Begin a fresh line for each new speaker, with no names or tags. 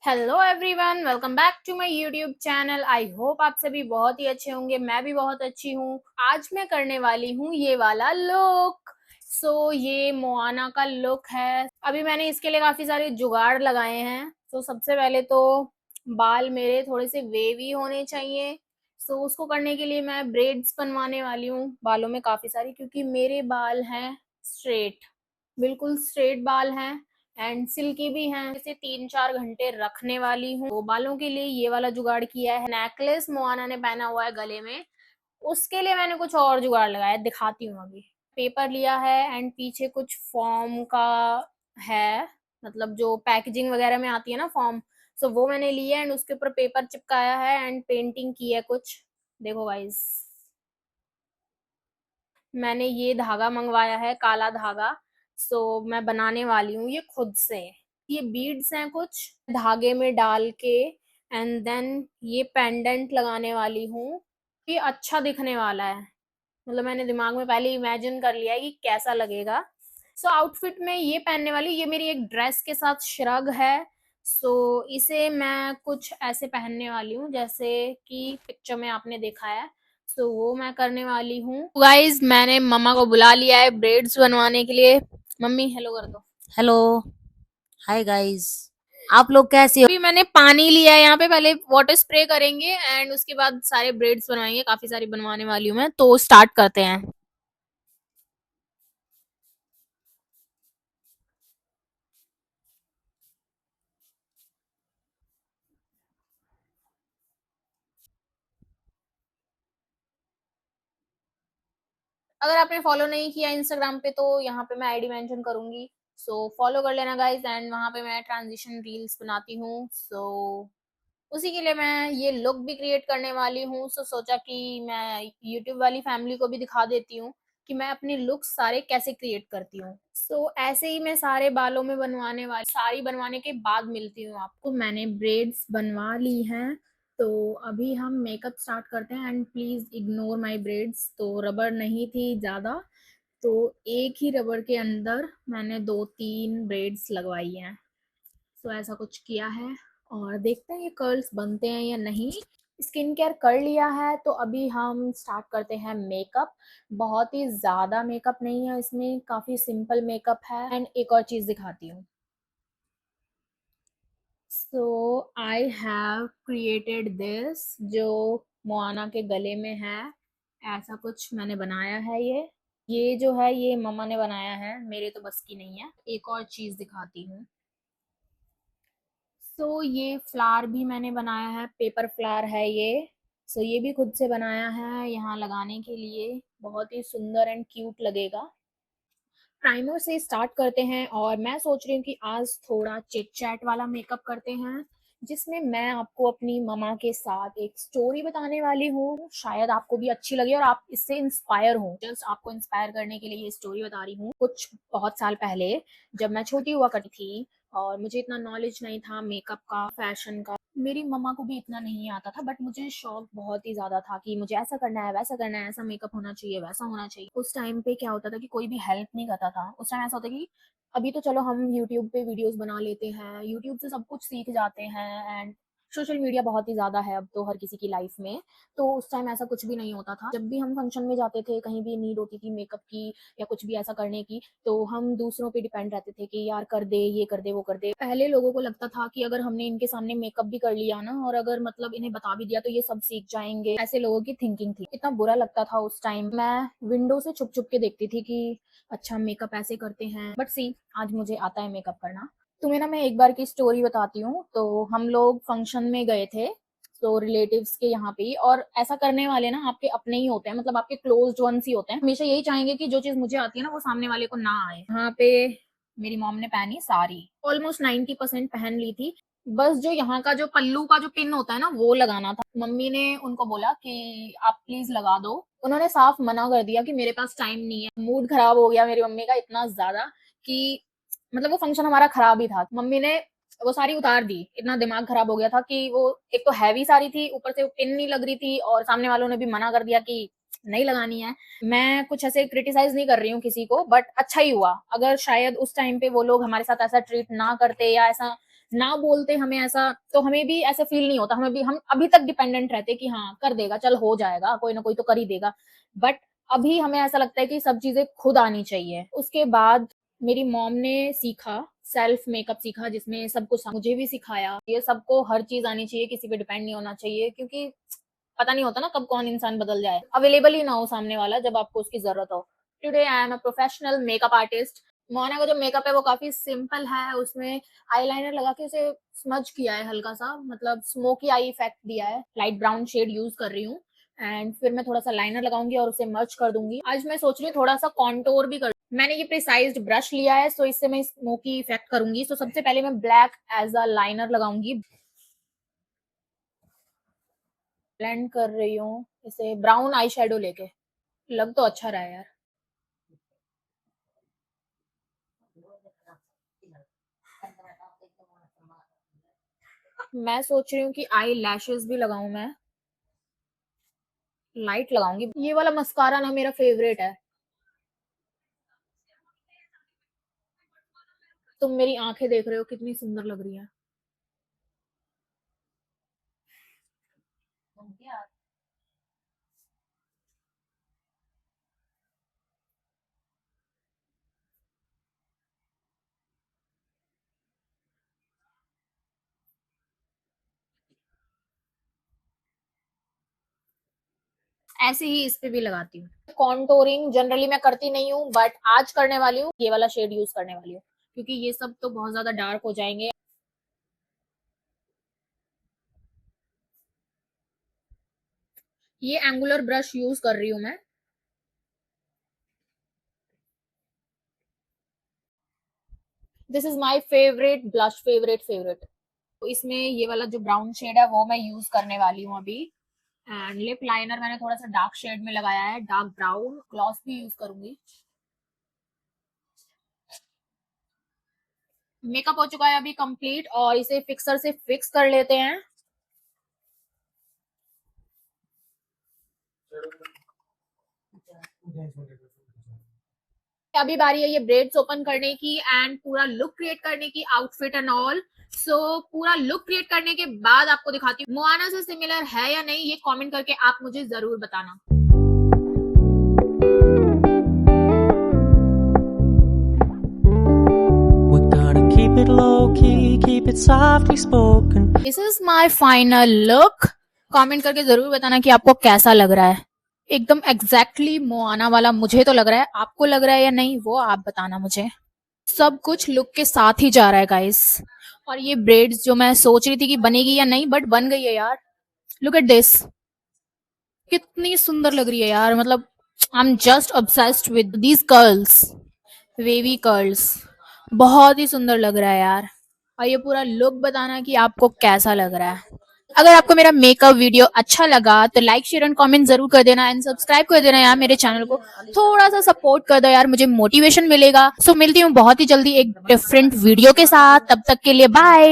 Hello everyone, welcome back to my YouTube channel. I hope आप सभी बहुत ही अच्छे होंगे। मैं भी बहुत अच्छी हूँ। आज मैं करने वाली हूँ ये वाला लुक। ये मोआना का लुक है। अभी मैंने इसके लिए काफी सारे जुगाड़ लगाए हैं। सबसे पहले तो बाल मेरे थोड़े से वेवी होने चाहिए। उसको करने के लिए मैं ब्रेड्स बनवाने वाली हूँ बालों में काफी सारी, क्योंकि मेरे बाल हैं स्ट्रेट, बिल्कुल स्ट्रेट बाल हैं एंड सिल्की भी हैं। इसे 3-4 घंटे रखने वाली हूँ। तो बालों के लिए ये वाला जुगाड़ किया है। नेकलेस मोआना ने पहना हुआ है गले में, उसके लिए मैंने कुछ और जुगाड़ लगाया, दिखाती हूँ अभी। पेपर लिया है एंड पीछे कुछ फॉर्म का है, मतलब जो पैकेजिंग वगैरह में आती है ना फॉर्म, वो मैंने लिया एंड उसके ऊपर पेपर चिपकाया है एंड पेंटिंग की है कुछ। देखो गाइस, मैंने ये धागा मंगवाया है, काला धागा। मैं बनाने वाली हूँ ये खुद से। ये बीड्स हैं कुछ, धागे में डाल के एंड देन ये पेंडेंट लगाने वाली हूँ। ये अच्छा दिखने वाला है, मतलब मैंने दिमाग में पहले इमेजिन कर लिया है कि कैसा लगेगा। आउटफिट में ये पहनने वाली, ये मेरी एक ड्रेस के साथ श्रग है। इसे मैं कुछ ऐसे पहनने वाली हूँ जैसे कि पिक्चर में आपने देखा है। वो मैं करने वाली हूँ। गाइज, मैंने मम्मा को बुला लिया है ब्रेड्स बनवाने के लिए। मम्मी हेलो कर दो।
हेलो। Hi guys. आप लोग कैसे हो?
अभी मैंने पानी लिया है यहाँ पे, पहले वाटर स्प्रे करेंगे एंड उसके बाद सारे ब्रेड्स बनवाएंगे। काफी सारी बनवाने वाली हूँ मैं, तो स्टार्ट करते हैं। अगर आपने फॉलो नहीं किया इंस्टाग्राम पे तो यहाँ पे मैं आईडी मेंशन करूंगी। फॉलो कर लेना गाइज। एंड वहाँ पे मैं ट्रांजिशन रील्स बनाती हूँ। उसी के लिए मैं ये लुक भी क्रिएट करने वाली हूँ। सोचा कि मैं यूट्यूब वाली फैमिली को भी दिखा देती हूँ कि मैं अपने लुक सारे कैसे क्रिएट करती हूँ। ऐसे ही मैं सारे बालों में बनवाने वाली, सारी बनवाने के बाद मिलती हूँ आपको। मैंने ब्रेड्स बनवा ली हैं, तो अभी हम मेकअप स्टार्ट करते हैं। And please ignore my breads. Rubber नहीं थी ज़्यादा, तो एक ही रबर के अंदर मैंने 2-3 ब्रेड्स लगवाई हैं। ऐसा कुछ किया है और देखते हैं ये कर्ल्स बनते हैं या नहीं। स्किन केयर कर लिया है, तो अभी हम स्टार्ट करते हैं मेकअप। बहुत ही ज़्यादा मेकअप नहीं है इसमें, काफ़ी सिंपल मेकअप है। एंड एक और चीज़ दिखाती हूँ। आई हैव क्रिएटेड दिस, जो मोआना के गले में है। ऐसा कुछ मैंने बनाया है। ये जो है ये मम्मा ने बनाया है, मेरे तो बस की नहीं है। एक और चीज़ दिखाती हूँ। ये फ्लावर भी मैंने बनाया है, पेपर फ्लावर है ये। ये भी खुद से बनाया है यहाँ लगाने के लिए, बहुत ही सुंदर एंड क्यूट लगेगा। प्राइमर से स्टार्ट करते हैं और मैं सोच रही हूँ कि आज थोड़ा चिट चैट वाला मेकअप करते हैं, जिसमें मैं आपको अपनी ममा के साथ एक स्टोरी बताने वाली हूँ। शायद आपको भी अच्छी लगे और आप इससे इंस्पायर हो। जस्ट आपको इंस्पायर करने के लिए ये स्टोरी बता रही हूँ। कुछ बहुत साल पहले जब मैं छोटी हुआ करती थी और मुझे इतना नॉलेज नहीं था मेकअप का, फैशन का, मेरी मम्मा को भी इतना नहीं आता था, बट मुझे शौक बहुत ही ज्यादा था कि मुझे ऐसा करना है, वैसा करना है, ऐसा मेकअप होना चाहिए, वैसा होना चाहिए। उस टाइम पे क्या होता था कि कोई भी हेल्प नहीं करता था। उस टाइम ऐसा होता कि अभी तो चलो हम यूट्यूब पे वीडियोस बना लेते हैं, यूट्यूब से सब कुछ सीख जाते हैं एंड सोशल मीडिया बहुत ही ज़्यादा है अब तो हर किसी की लाइफ में। तो उस टाइम ऐसा कुछ भी नहीं होता था। जब भी हम फंक्शन में जाते थे, कहीं भी नीड होती थी मेकअप की या कुछ भी ऐसा करने की, तो हम दूसरों पे डिपेंड रहते थे कि यार कर दे, ये कर दे, वो कर दे। पहले लोगों को लगता था कि अगर हमने इनके सामने मेकअप भी कर लिया ना, और अगर मतलब इन्हें बता भी दिया तो ये सब सीख जाएंगे, ऐसे लोगों की थिंकिंग थी। इतना बुरा लगता था उस टाइम। मैं विंडो से छुप छुप के देखती थी कि अच्छा मेकअप ऐसे करते हैं, बट सी आज मुझे आता है मेकअप करना। तुम्हें ना मैं एक बार की स्टोरी बताती हूँ। तो हम लोग फंक्शन में गए थे, रिलेटिव्स के यहाँ पे, और ऐसा करने वाले ना आपके अपने ही होते हैं, मतलब आपके क्लोज्ड वंस ही होते हैं। हमेशा यही चाहेंगे कि जो चीज मुझे आती है ना वो सामने वाले को ना आए। यहाँ पे मेरी मॉम ने पहनी साड़ी, ऑलमोस्ट 90% पहन ली थी। बस जो यहाँ का जो पल्लू का जो पिन होता है ना वो लगाना था। मम्मी ने उनको बोला कि आप प्लीज लगा दो। उन्होंने साफ मना कर दिया कि मेरे पास टाइम नहीं है। मूड खराब हो गया मेरी मम्मी का इतना ज्यादा कि मतलब वो फंक्शन हमारा खराब ही था। मम्मी ने वो साड़ी उतार दी। इतना दिमाग खराब हो गया था कि वो एक तो हैवी साड़ी थी, ऊपर से पिन नहीं लग रही थी, और सामने वालों ने भी मना कर दिया कि नहीं लगानी है। मैं कुछ ऐसे क्रिटिसाइज नहीं कर रही हूँ किसी को, बट अच्छा ही हुआ। अगर शायद उस टाइम पे वो लोग हमारे साथ ऐसा ट्रीट ना करते या ऐसा ना बोलते हमें ऐसा, तो हमें भी ऐसा फील नहीं होता, हमें भी, हम अभी तक डिपेंडेंट रहते कि हाँ कर देगा, चल हो जाएगा, कोई ना कोई तो कर ही देगा। बट अभी हमें ऐसा लगता है कि सब चीजें खुद आनी चाहिए। उसके बाद मेरी मॉम ने सीखा, सेल्फ मेकअप सीखा, जिसमें सब कुछ मुझे भी सिखाया। ये सबको हर चीज आनी चाहिए, किसी पे डिपेंड नहीं होना चाहिए, क्योंकि पता नहीं होता ना कब कौन इंसान बदल जाए, अवेलेबल ही ना हो सामने वाला जब आपको उसकी जरूरत हो। Today I am a professional makeup artist. Mona का जो मेकअप है वो काफी सिंपल है, उसमें आईलाइनर लगा के उसे स्मज किया है हल्का सा, मतलब स्मोकी आई इफेक्ट दिया है। लाइट ब्राउन शेड यूज कर रही हूँ, एंड फिर मैं थोड़ा सा लाइनर लगाऊंगी और उसे मर्ज कर दूंगी। आज मैं सोच रही हूँ थोड़ा सा कॉन्टोर भी कर, मैंने ये प्रिसाइज्ड ब्रश लिया है, सो इससे मैं स्मोकी इफेक्ट करूंगी। सो सबसे पहले मैं ब्लैक एज अ लाइनर लगाऊंगी, ब्लेंड कर रही हूँ इसे ब्राउन आई शेडो लेके। लग तो अच्छा रहा है यार। मैं सोच रही हूँ कि आई लैशेस भी लगाऊं मैं, लाइट लगाऊंगी। ये वाला मस्कारा ना मेरा फेवरेट है। तुम मेरी आंखें देख रहे हो कितनी सुंदर लग रही है। ऐसे ही इस पे भी लगाती हूँ। कॉन्टोरिंग जनरली मैं करती नहीं हूँ, बट आज करने वाली हूँ, ये वाला शेड यूज करने वाली हूँ, क्योंकि ये सब तो बहुत ज्यादा डार्क हो जाएंगे। ये एंगुलर ब्रश यूज कर रही हूँ मैं। This is my favourite blush, favourite. तो इसमें ये वाला जो ब्राउन शेड है वो मैं यूज करने वाली हूँ अभी। एंड लिप लाइनर मैंने थोड़ा सा डार्क शेड में लगाया है, डार्क ब्राउन। ग्लॉस भी यूज करूंगी। मेकअप हो चुका है अभी कंप्लीट, और इसे फिक्सर से फिक्स कर लेते हैं। अभी बारी है ये ब्रेड्स ओपन करने की एंड पूरा लुक क्रिएट करने की, आउटफिट एंड ऑल। सो पूरा लुक क्रिएट करने के बाद आपको दिखाती हूँ मोआना से सिमिलर है या नहीं, ये कमेंट करके आप मुझे जरूर बताना।
Keep it low key, keep it softly spoken.
This is my final look. Comment करके जरूर बताना कि आपको कैसा लग रहा है। एकदम एग्जैक्टली मोआना वाला मुझे तो लग रहा है, आपको लग रहा है या नहीं वो आप बताना मुझे। सब कुछ लुक के साथ ही जा रहा है गाइस। और ये ब्रेड्स जो मैं सोच रही थी कि बनेगी या नहीं, बट बन गई है यार। लुक एट दिस, कितनी सुंदर लग रही है यार, मतलब I am just obsessed with these curls, wavy curls. बहुत ही सुंदर लग रहा है यार। और ये पूरा लुक बताना कि आपको कैसा लग रहा है। अगर आपको मेरा मेकअप वीडियो अच्छा लगा तो लाइक शेयर एंड कमेंट जरूर कर देना, एंड सब्सक्राइब कर देना यार मेरे चैनल को। थोड़ा सा सपोर्ट कर दो यार, मुझे मोटिवेशन मिलेगा। सो मिलती हूँ बहुत ही जल्दी एक डिफरेंट वीडियो के साथ, तब तक के लिए बाय।